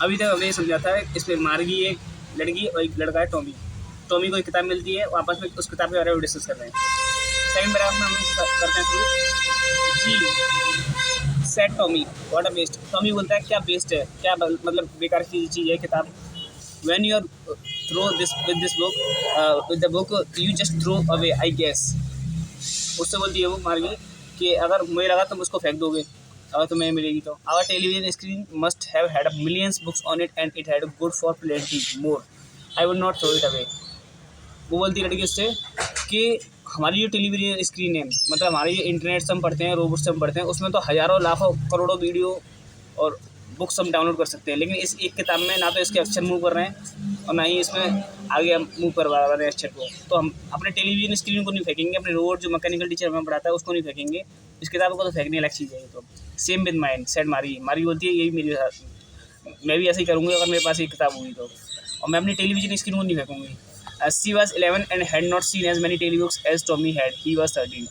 अभी तक हमने ये समझा था इसमें मार्गी एक लड़की और एक लड़का है टॉमी। टॉमी को एक किताब मिलती है, वो आपस में उस किताब के बारे में डिस्कस कर रहे हैं। सेकंड पैराग्राफ में हम करते हैं शुरू। Gee said Tommy what a waste. Tommy बोलता है क्या वेस्ट है, क्या मतलब बेकार की चीज़ है किताब। When you are throw this with this book with the book you just throw away I guess. उससे बोलती है वो मार्गी कि अगर मुझे लगा तुम उसको फेंक दोगे अगर तुम्हें मिलेगी तो। Our television screen must have had millions books on it and it had good for plenty more I would not throw it away. वो बोलती है लड़की उससे कि हमारी जो टेलीविजन स्क्रीन है, मतलब हमारी जो इंटरनेट से हम पढ़ते हैं, रोबोट से हम पढ़ते हैं, उसमें तो हज़ारों लाखों करोड़ों वीडियो और बुक्स हम डाउनलोड कर सकते हैं, लेकिन इस एक किताब में ना तो इसके अक्षर मूव कर रहे हैं और ना ही इसमें आगे हम मूव करवा रहे हैं अक्षर को। तो हम अपने टेलीविजन स्क्रीन को नहीं फेंकेंगे, अपने रोबोट जो मैकेनिकल टीचर हमें पढ़ाता है उसको नहीं फेंकेंगे, इस किताब को तो फेंकने अलग चीज़ है। तो सेम विद माइंड सेड मारी। मारी बोलती है यही मेरी, मैं भी ऐसे ही करूँगी अगर मेरे पास एक किताब होगी तो, और मैं अपनी टेलीविजन स्क्रीन को नहीं फेंकूँगी। She was 11 and had not seen as many टेलीबुक्स as Tommy had. He was 13.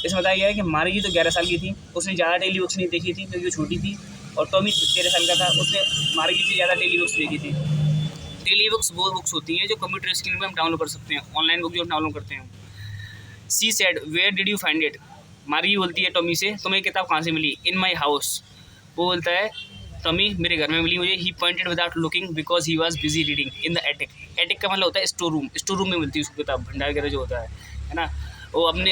इसमें बताया गया है कि मार्गी तो 11 साल की थी, उसने ज़्यादा टेलीबुक्स नहीं देखी थी क्योंकि वो छोटी थी, और टॉमी 13 साल का था, उसने मार्गी से ज़्यादा टेलीबुक्स देखी थी। टेलीबुक्स वो बुक्स होती हैं जो कंप्यूटर स्क्रीन पर हम डाउनलोड कर सकते हैं, ऑनलाइन बुक जो हम डाउनलोड करते हैं। She said, "Where did you find it?" मार्गी बोलती है टॉमी से, तुम्हें किताब कहाँ से मिली? In my house. वो बोलता है टॉमी मेरे घर में मिली मुझे। He pointed without looking because he was busy reading in the attic. Attic का मतलब होता है स्टोर रूम, स्टोर रूम में मिलती है उसको किताब, भंडार वगैरह जो होता है ना। वो अपने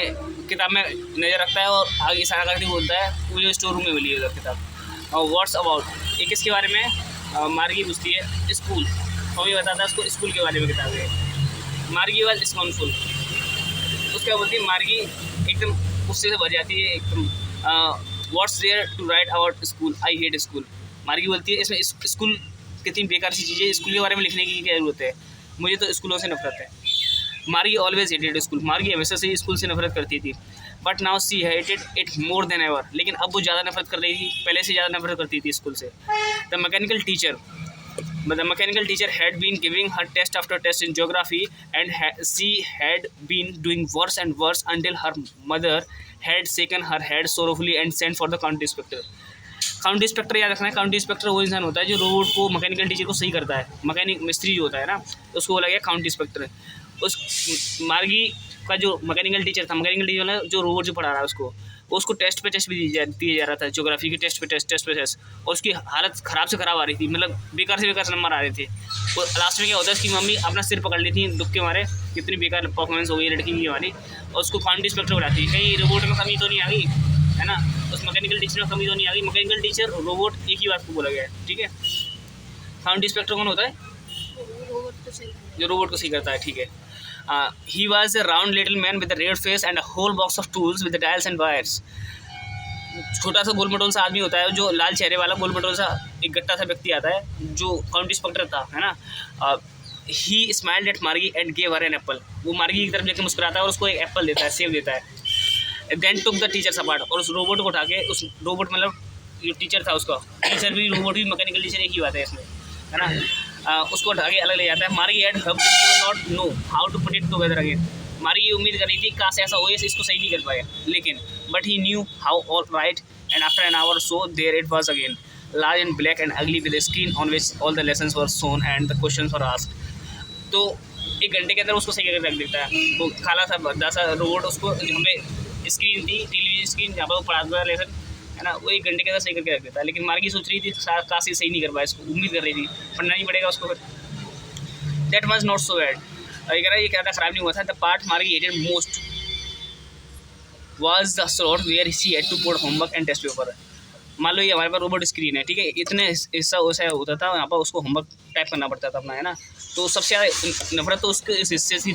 किताब में नज़र रखता है और आगे इशारा करके बोलता है मुझे स्टोर रूम में मिली है उधर किताब। और व्हाट्स अबाउट एक इसके बारे में मार्गी पूछती है स्कूल। टॉमी बताता है उसको स्कूल के बारे में किताब है। मार्गी वॉज स्कॉनफुल। उसके बाद बोलती है मार्गी एकदम गुस्से से भर जाती है एकदम, what's there to write about school, I hate school. Margie बोलती है इसमें स्कूल कितनी बेकार सी चीज़ है, स्कूल के बारे में लिखने की क्या जरूरत है, मुझे तो स्कूलों से नफरत है। मार्गी ऑलवेज हेटेड स्कूल। मार्गी हमेशा से स्कूल से नफरत करती थी, but now see hated it more than ever. लेकिन अब वो ज़्यादा नफरत कर रही थी, पहले से ज़्यादा नफरत करती थी स्कूल से। The mechanical teacher had been giving her test after test in geography and she had been doing worse and worse until her mother had shaken her head sorrowfully and sent for the county inspector. County inspector याद रखना है, county inspector वो इंसान होता है जो robot को, mechanical teacher को सही करता है। मैकेनिक मिस्त्री जो होता है ना, उसको बोला गया काउंटी इंस्पेक्टर। उस मार्गी का जो मैकेनिकल टीचर था, मैकेनिकल टीचर जो रोबोट जो पढ़ा रहा है उसको टेस्ट पे टेस्ट भी दिया जा रहा था, ज्योग्राफी के टेस्ट पे टेस्ट और उसकी हालत ख़राब से ख़राब आ रही थी, मतलब बेकार से बेकार नंबर आ रहे थे। और लास्ट में क्या होता है, उसकी मम्मी अपना सिर पकड़ लेती है दुख के मारे, कितनी बेकार परफॉर्मेंस हो गई लड़की की हमारी, और उसको काउंटी इंस्पेक्टर बुलाती है, कहीं रोबोट में कमी तो नहीं आ गई है ना, उस मैकेनिकल टीचर में कमी तो नहीं आ गई। मैकेनिकल टीचर और रोबोट एक ही बात को बोला गया है, ठीक है। काउंटी इंस्पेक्टर कौन होता है? जो रोबोट को सही करता है, ठीक है। He was a round little man with a red face and a whole box of tools with the dials and wires. छोटा सा गोल मटोल सा आदमी होता है, जो लाल चेहरे वाला गोल मटोल सा एक गट्टा सा व्यक्ति आता है जो काउंटी इंस्पेक्टर था, है ना। He smiled at Margie and gave her an apple. वो मार्गी की तरफ देख के मुस्कुराता है और उसको एक एप्पल देता है, सेब देता है। Then took the teachers apart. और उस रोबोट को उठा के, उस रोबोट मतलब जो टीचर था उसका, टीचर भी रोबोट भी मैकेनिकल टीचर एक ही बात है इसमें, है ना। उसको उठा के अलग ले जाता है। Margie had hoped that he would not know how to put it together again. Margie ये उम्मीद कर रही थी काश ऐसा हो, इसको सही नहीं कर पाया, लेकिन but he knew how all right and after an hour so there it was again, large and black and ugly with a screen on which all the lessons were shown and the questions were asked. तो एक घंटे के अंदर उसको सही करके रख देता है। वो काला सा भद्दा सा रोबोट, उसको जहाँ पे स्क्रीन थी, टेलीविजन स्क्रीन जहाँ पर वो पढ़ाता था लेसन, है ना, वो एक घंटे के अंदर सही करके रख देता है। लेकिन मार्गी सोच रही थी काश सही नहीं कर पाया, इसको उम्मीद कर रही थी पढ़ना नहीं पड़ेगा उसको फिर। That was not so bad. ये कह रहा है ये ज़्यादा खराब नहीं हुआ था। The part Margie hated most was the slot where she had to put homework and test paper. मान लो ये हमारे पास रोबोट स्क्रीन है, ठीक है, इतने हिस्सा वैसा होता था, यहाँ पर उसको होमवर्क टाइप करना पड़ता था अपना, है ना। तो सबसे ज़्यादा नफरत तो उसके इस हिस्से से